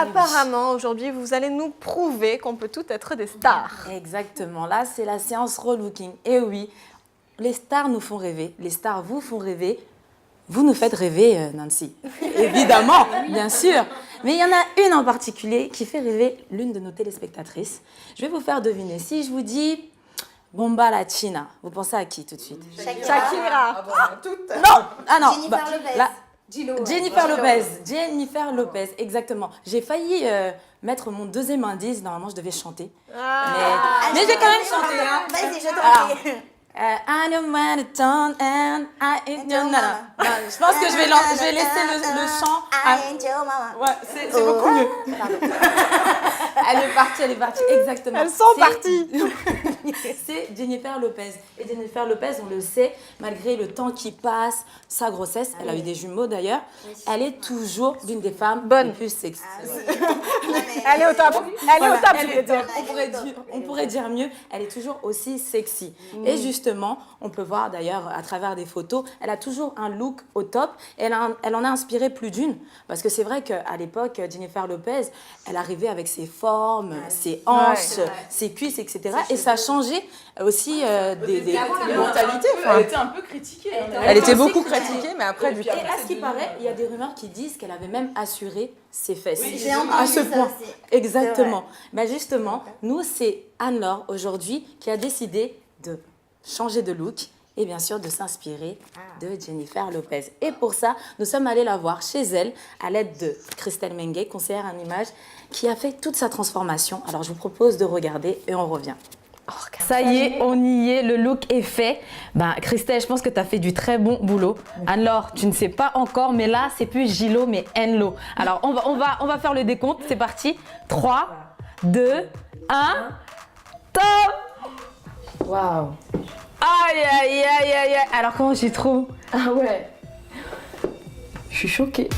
apparemment, aujourd'hui, vous allez nous prouver qu'on peut toutes être des stars. Exactement, là c'est la séance relooking. Et oui, les stars nous font rêver, les stars vous font rêver. Vous nous faites rêver, Nancy. Évidemment, bien sûr. Mais il y en a une en particulier qui fait rêver l'une de nos téléspectatrices. Je vais vous faire deviner. Si je vous dis Bomba Latina, vous pensez à qui tout de suite? Shakira. Non, ah non. Jennifer Lopez. là- Gillo. Jennifer Lopez, exactement. J'ai failli mettre mon deuxième indice. Normalement, je devais chanter. Mais j'ai quand même chanté. Hein. Vas-y, je t'en Alors, prie. I know when it's done and I ain't your mama. Non, je pense que je vais laisser le chant. I ain't your mama. Ouais, c'est beaucoup mieux. Pardon. Elle est partie, exactement. Elles sont parties. C'est Jennifer Lopez. Et Jennifer Lopez, on le sait, malgré le temps qui passe, sa grossesse, elle a eu des jumeaux d'ailleurs, elle est toujours l'une des femmes Bonne. les plus sexy. Elle est au top. Elle est au top, je Elle vais est dire. top. On pourrait dire mieux, elle est toujours aussi sexy. Et justement, on peut voir d'ailleurs à travers des photos, elle a toujours un look au top. Elle en a inspiré plus d'une. Parce que c'est vrai qu'à l'époque, Jennifer Lopez, elle arrivait avec ses formes, ses hanches, ses cuisses, etc. Et ça a changé aussi des mentalités. Elle était un peu critiquée. Elle était beaucoup critiquée, mais après, du coup. Et à ce qui paraît, il y a des rumeurs qui disent qu'elle avait même assuré ses fesses. J'ai entendu À ce ça point. aussi. Exactement. Mais justement, nous, c'est Anne-Laure aujourd'hui qui a décidé de changer de look et bien sûr de s'inspirer de Jennifer Lopez. Et pour ça, nous sommes allés la voir chez elle à l'aide de Christelle Mengue, conseillère en images, qui a fait toute sa transformation. Alors je vous propose de regarder et on revient. Ça y est, on y est, le look est fait. Ben, Christelle, je pense que tu as fait du très bon boulot. Anne-Laure, tu ne sais pas encore, mais là, c'est plus Gilo, mais Enlo. Alors, on va faire le décompte. C'est parti. 3, 2, 1, top! Waouh. Aïe, aïe, aïe, aïe, aïe. Alors, comment tu trouves? Ah ouais. Je suis choquée.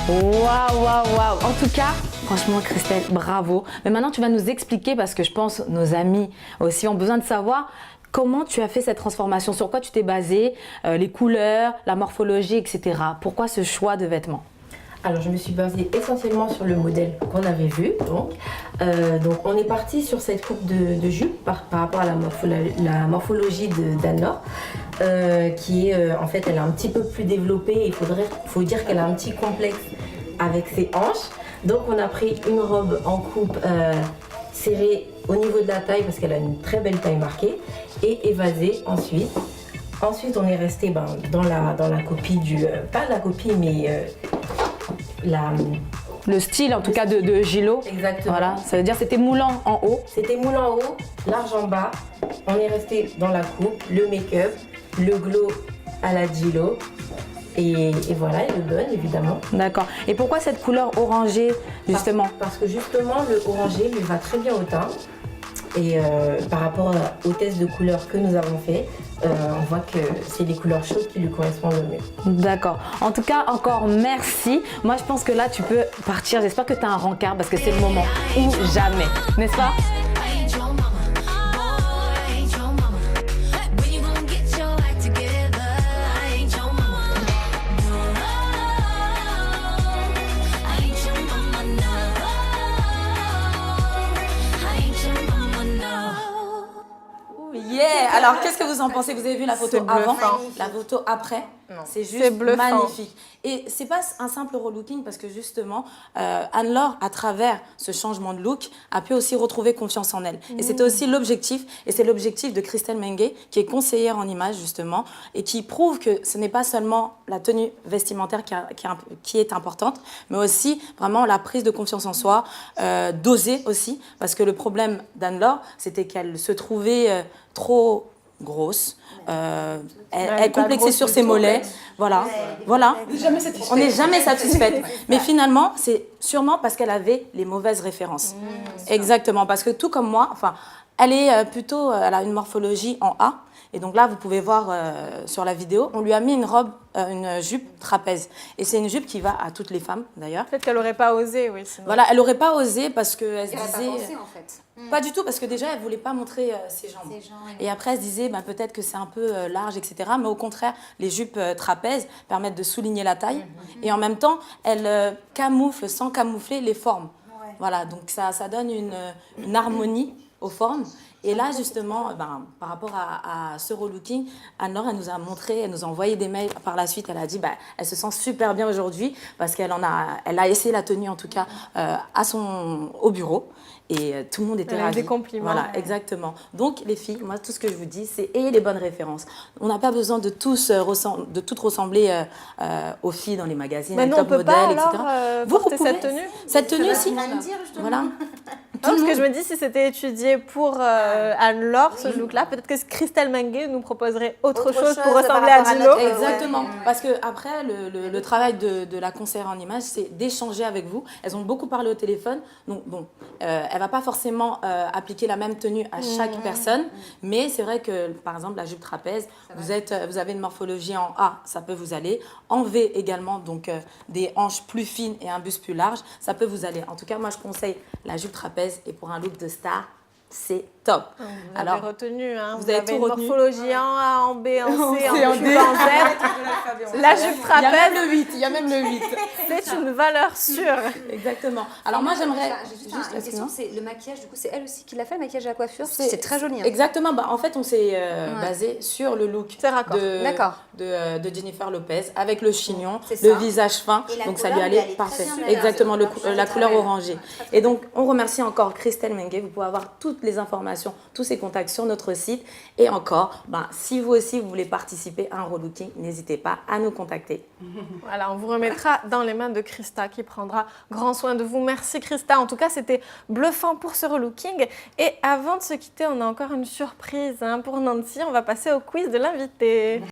Waouh, waouh, waouh. En tout cas, franchement, Christelle, bravo. Mais maintenant, tu vas nous expliquer, parce que je pense nos amis aussi ont besoin de savoir comment tu as fait cette transformation, sur quoi tu t'es basée, les couleurs, la morphologie, etc. Pourquoi ce choix de vêtements? Alors, je me suis basée essentiellement sur le modèle qu'on avait vu. Donc on est parti sur cette coupe de jupe par rapport à la morphologie d'Anne-Laure, qui est, en fait, elle est un petit peu plus développée. Il faut dire qu'elle a un petit complexe avec ses hanches. Donc, on a pris une robe en coupe serrée au niveau de la taille parce qu'elle a une très belle taille marquée et évasée ensuite. Ensuite, on est resté dans la copie pas la copie, mais Le style, en tout cas, de Gilo. Exactement. Voilà, ça veut dire que c'était moulant en haut. C'était moule en haut, large en bas. On est resté dans la coupe, le make-up, le glow à la Gilo. Et voilà, elle est bonne, évidemment. D'accord. Et pourquoi cette couleur orangée, justement? Parce que justement, le orangé lui va très bien au teint. Et par rapport au test de couleurs que nous avons fait, on voit que c'est les couleurs chaudes qui lui correspondent le mieux. D'accord. En tout cas, encore merci. Moi, je pense que là, tu peux partir. J'espère que tu as un rencard parce que c'est le moment ou jamais. N'est-ce pas? Yeah! Alors, qu'est-ce que vous en pensez? Vous avez vu la photo C'est avant, bluffant. la photo après? Non. C'est C'est juste bluffant. magnifique. Et c'est pas un simple relooking parce que justement, Anne-Laure, à travers ce changement de look, a pu aussi retrouver confiance en elle. Et c'était aussi l'objectif, et c'est l'objectif de Christelle Mengue, qui est conseillère en images justement, et qui prouve que ce n'est pas seulement la tenue vestimentaire qui est importante, mais aussi vraiment la prise de confiance en soi, d'oser aussi, parce que le problème d'Anne-Laure, c'était qu'elle se trouvait trop grosse, elle complexait sur ses mollets, voilà. On n'est jamais satisfaite. Mais finalement, c'est sûrement parce qu'elle avait les mauvaises références. Exactement, parce que tout comme moi, enfin, Elle est plutôt, elle a une morphologie en A. Et donc là, vous pouvez voir sur la vidéo, on lui a mis une robe, une jupe trapèze. Et c'est une jupe qui va à toutes les femmes, d'ailleurs. Peut-être qu'elle n'aurait pas osé, oui. Sinon. Voilà, elle n'aurait pas osé parce qu'elle se Elle disait... pas pensé en fait. Pas du tout, parce que déjà, elle ne voulait pas montrer ses jambes. Et après, elle se disait, bah, peut-être que c'est un peu large, etc. Mais au contraire, les jupes trapèzes permettent de souligner la taille. Et en même temps, elles camouflent, sans camoufler, les formes. Voilà, donc ça donne une harmonie aux formes. Et là, justement, par rapport à ce relooking, Anne-Laure, elle nous a montré, elle nous a envoyé des mails par la suite. Elle a dit, elle se sent super bien aujourd'hui parce qu'elle a essayé la tenue, en tout cas, au bureau. Et tout le monde était ravi. Des compliments. Voilà, exactement. Donc, les filles, moi, tout ce que je vous dis, c'est ayez les bonnes références. On n'a pas besoin de toutes ressembler aux filles dans les magazines, Mais les non, top on peut modèles, pas etc. alors Vous porter pouvez. cette tenue. Cette tenue, si. Voilà. Non, parce que je me dis, si c'était étudié pour Anne-Laure, ce look-là, peut-être que Christelle Mengue nous proposerait autre chose pour ressembler à Gilo. Exactement. Parce que après, le travail de la conseillère en image, c'est d'échanger avec vous. Elles ont beaucoup parlé au téléphone. Donc, bon, elle va pas forcément appliquer la même tenue à chaque personne. Mais c'est vrai que, par exemple, la jupe trapèze, vous avez une morphologie en A, ça peut vous aller. En V également, donc des hanches plus fines et un buste plus large, ça peut vous aller. En tout cas, moi, je conseille la jupe trapèze. Et pour un look de star, c'est top. Vous avez retenu, hein. Vous avez avez tout une retenu. morphologie en A, en B, en C, en D. Q, en Z. La jupe Il y a trapèze, même le 8, il y a même le 8. c'est une valeur sûre. Exactement. Alors moi, j'aimerais... J'ai juste une question, c'est le maquillage, du coup, c'est elle aussi qui l'a fait, le maquillage à la coiffure. C'est- C'est très joli. Hein. Exactement. En fait, on s'est basé sur le look C'est raccord. D'accord. de Jennifer Lopez avec le chignon, C'est le ça. visage fin. Et la Donc ça couleur lui allait lui allait parfait. très bien, Exactement, d'ailleurs. la couleur Ouais. orangée. Et donc, on remercie encore Christelle Mengue. Vous pouvez avoir toutes les informations, tous ses contacts sur notre site. Et encore, si vous aussi, vous voulez participer à un relooking, n'hésitez pas à nous contacter. Voilà, on vous remettra dans les mains de Christa qui prendra grand soin de vous. Merci Christa. En tout cas, c'était bluffant pour ce relooking. Et avant de se quitter, on a encore une surprise pour Nancy. On va passer au quiz de l'invité.